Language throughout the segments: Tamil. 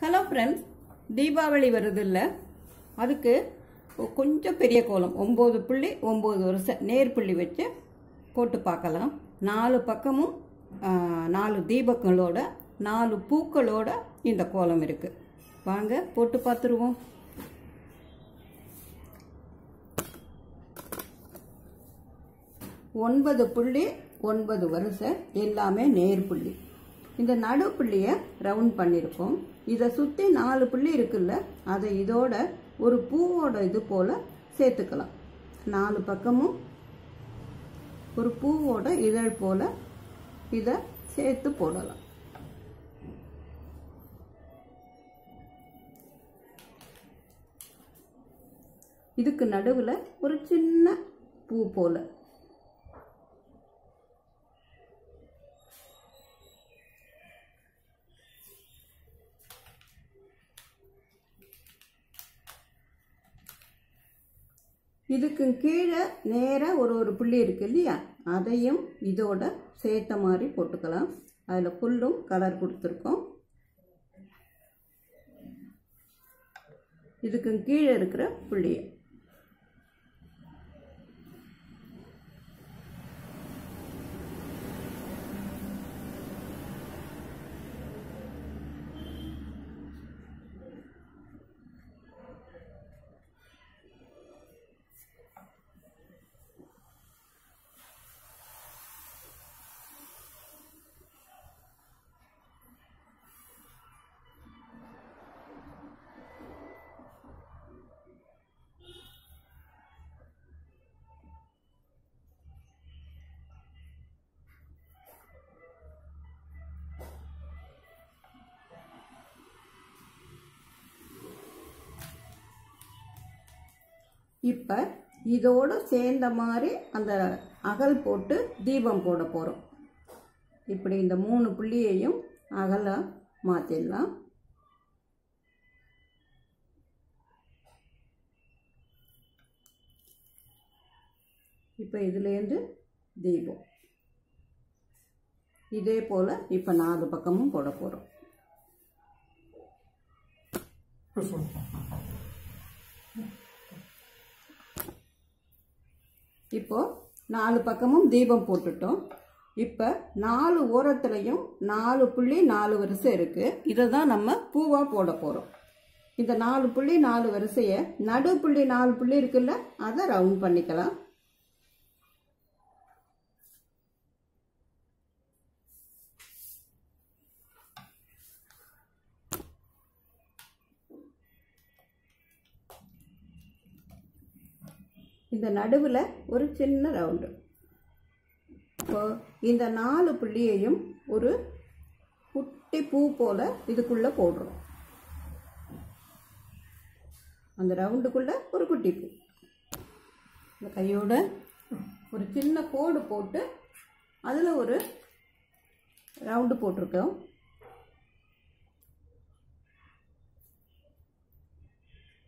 ஹலோ ஃப்ரெண்ட்ஸ், தீபாவளி வருதில்ல, அதுக்கு கொஞ்சம் பெரிய கோலம் 9 புள்ளி 9 வருஷம் நேர் புள்ளி வச்சு போட்டு பார்க்கலாம். 4 பக்கமும் 4 தீபங்களோட 4 பூக்களோட இந்த கோலம் இருக்கு. வாங்க போட்டு பார்த்துருவோம். ஒன்பது புள்ளி 9 வருஷம் எல்லாமே நேர் புள்ளி. இந்த நடு புள்ளியை ரவுண்ட் பண்ணியிருக்கோம். இதை சுற்றி 4 புள்ளி இருக்குல்ல, அதை இதோட ஒரு பூவோட இது போல் சேர்த்துக்கலாம். 4 பக்கமும் ஒரு பூவோட இதழ் போல் இதை சேர்த்து போடலாம். இதுக்கு நடுவில் ஒரு சின்ன பூ போல் இதுக்கு கீழே நேராக ஒரு புள்ளி இருக்கு இல்லையா, அதையும் இதோட சேர்த்த மாதிரி போட்டுக்கலாம். அதில் புல்லும் கலர் கொடுத்துருக்கோம். இதுக்கு கீழே இருக்கிற புள்ளியை இப்போ இதோடு சேர்ந்த மாதிரி அந்த அகல் போட்டு தீபம் போட போகிறோம். இப்படி இந்த 3 புள்ளியையும் அகல மாற்றிடலாம். இப்போ இதுலேருந்து தீபம் இதே போல் இப்போ 4 பக்கமும் போட போகிறோம். இப்போ 4 பக்கமும் தீபம் போட்டுட்டோம். இப்போ 4 ஓரத்துலையும் 4 புள்ளி 4 வரிசை இருக்கு. இதை தான் நம்ம பூவா போட போறோம். இந்த 4 புள்ளி 4 வரிசையை நடு புள்ளி 4 புள்ளி இருக்குல்ல, அதை ரவுண்ட் பண்ணிக்கலாம். இந்த நடுவில் ஒரு சின்ன ரவுண்டு. இப்போ இந்த 4 புள்ளியையும் ஒரு குட்டி பூ போல இதுக்குள்ள போடுறோம். அந்த ரவுண்டுக்குள்ள ஒரு குட்டி பூ. இந்த கையோட ஒரு சின்ன கோடு போட்டு அதில் ஒரு ரவுண்டு போட்டிருக்கோம்.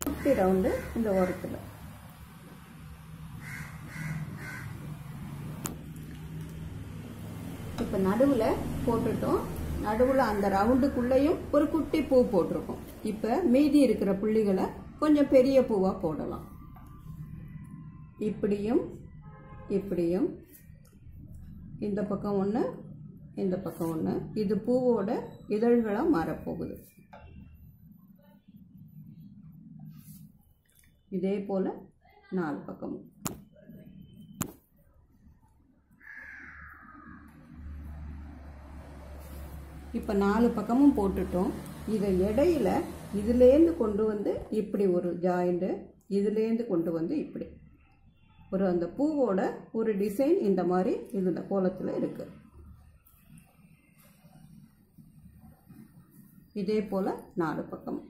குட்டி ரவுண்டு இந்த ஓரத்தில். இப்போ நடுவில் போட்டுட்டோம். நடுவில் அந்த ரவுண்டுக்குள்ளேயும் ஒரு குட்டி பூ போட்டிருக்கோம். இப்போ மீதி இருக்கிற புள்ளிகளை கொஞ்சம் பெரிய பூவாக போடலாம். இப்படியும் இப்படியும் இந்த பக்கம் ஒன்று, இந்த பக்கம் ஒன்று. இது பூவோட இதழ்களாக மாறப்போகுது. இதே போல் 4 பக்கமும். இப்போ 4 பக்கமும் போட்டுட்டோம். இதை இடையில இதுலேருந்து கொண்டு வந்து இப்படி ஒரு ஜாயிண்ட்டு, இதுலேருந்து கொண்டு வந்து இப்படி ஒரு அந்த பூவோட ஒரு டிசைன் இந்த மாதிரி இதில் கோலத்தில் இருக்கு. இதே போல் 4 பக்கமும்.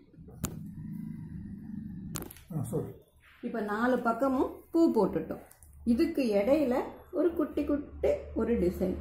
இப்போ 4 பக்கமும் பூ போட்டுட்டோம். இதுக்கு இடையில ஒரு குட்டி குட்டி ஒரு டிசைன்.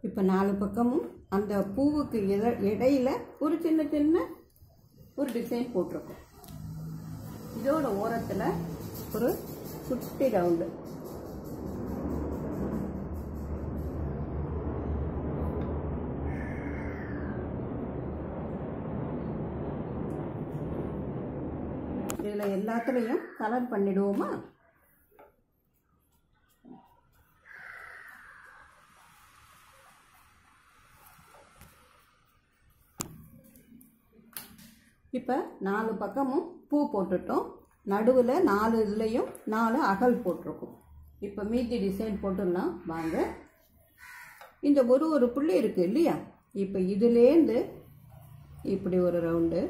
இப்போ 4 பக்கமும் அந்த பூவுக்கு இடையில ஒரு சின்ன சின்ன ஒரு டிசைன் போட்டிருக்கோம். இதோட ஓரத்தில் ஒரு குட்டி ரவுண்டு. இதில் எல்லாத்துலேயும் கலர் பண்ணிடுவோமா? இப்போ 4 பக்கமும் பூ போட்டுட்டோம். நடுவில் 4 இதுலேயும் 4 அகல் போட்டிருக்கோம். இப்போ மீதி டிசைன் போட்டுடலாம் வாங்க. இந்த ஒரு புள்ளி இருக்குது இல்லையா? இப்போ இதுலேருந்து இப்படி ஒரு ரவுண்டு,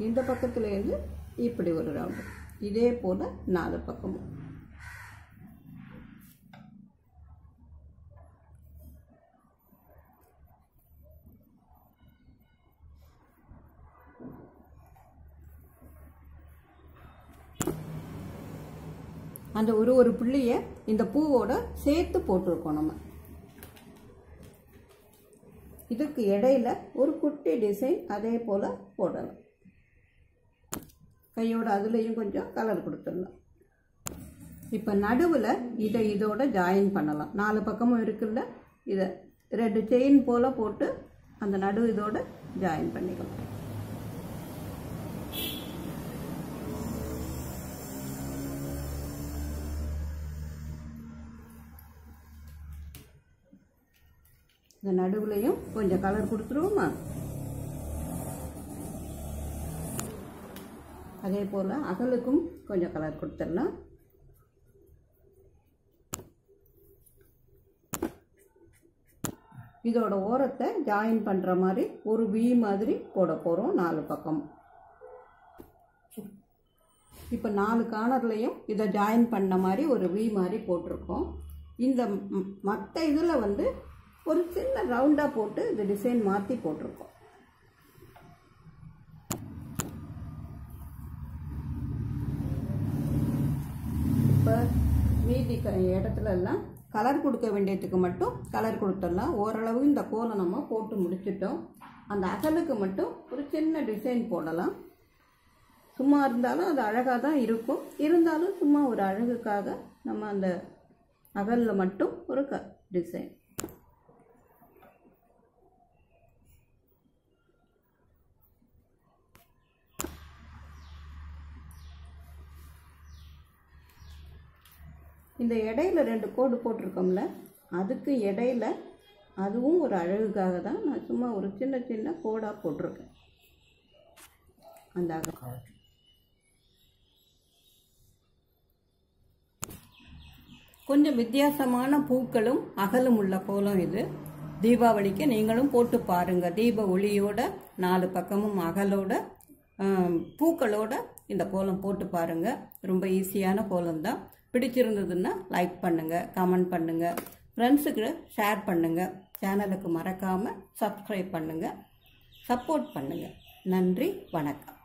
இந்த பக்கத்துலேருந்து இப்படி ஒரு ரவுண்டு, இதே போல் 4 பக்கமும். அந்த ஒரு புள்ளியை இந்த பூவோட சேர்த்து போட்டிருக்கோம் நம்ம. இதுக்கு இடையில ஒரு குட்டி டிசைன் அதே போல் போடலாம். கையோட அதுலேயும் கொஞ்சம் கலர் கொடுத்துடலாம். இப்போ நடுவில் இதை இதோட ஜாயின் பண்ணலாம். 4 பக்கமும் இருக்குல்ல, இதை 2 செயின் போல் போட்டு அந்த நடு இதோட ஜாயின் பண்ணிக்கலாம். இந்த நடுவுலையும் கொஞ்சம் கலர் கொடுத்துருவோமா? அதே போல் அகலுக்கும் கொஞ்சம் கலர் கொடுத்துடலாம். இதோட ஓரத்தை ஜாயின் பண்ணுற மாதிரி ஒரு வி மாதிரி போட போகிறோம் 4 பக்கம். இப்போ 4 கார்னர்லையும் இதை ஜாயின் பண்ண மாதிரி ஒரு வி மாதிரி போட்டிருக்கோம். இந்த மற்ற இதில் வந்து ஒரு சின்ன ரவுண்டாக போட்டு இந்த டிசைன் மாற்றி போட்டிருக்கோம். இப்போ மீதி இடத்துல எல்லாம் கலர் கொடுக்க வேண்டியதுக்கு மட்டும் கலர் கொடுத்துடலாம். ஓரளவு இந்த கோலம் நம்ம போட்டு முடிச்சிட்டோம். அந்த அகலுக்கு மட்டும் ஒரு சின்ன டிசைன் போடலாம். சும்மா இருந்தாலும் அது அழகாக தான் இருக்கும். இருந்தாலும் சும்மா ஒரு அழகுக்காக நம்ம அந்த அகலில் மட்டும் ஒரு டிசைன். இந்த இடையில 2 கோடு போட்டிருக்கோம்ல, அதுக்கு இடையில அதுவும் ஒரு அழகுக்காக தான் நான் சும்மா ஒரு சின்ன சின்ன கோடாக போட்டிருக்கேன். அந்த அகல் கொஞ்சம் வித்தியாசமான பூக்களும் அகலும் உள்ள கோலம் இது. தீபாவளிக்கு நீங்களும் போட்டு பாருங்கள். தீப ஒளியோட 4 பக்கமும் அகலோட பூக்களோட இந்த கோலம் போட்டு பாருங்கள். ரொம்ப ஈஸியான கோலம் தான். பிடிச்சிருந்ததுன்னா லைக் பண்ணுங்கள், கமெண்ட் பண்ணுங்கள், ஃப்ரெண்ட்ஸுக்கு ஷேர் பண்ணுங்கள். சேனலுக்கு மறக்காமல் சப்ஸ்கிரைப் பண்ணுங்கள், சப்போர்ட் பண்ணுங்கள். நன்றி, வணக்கம்.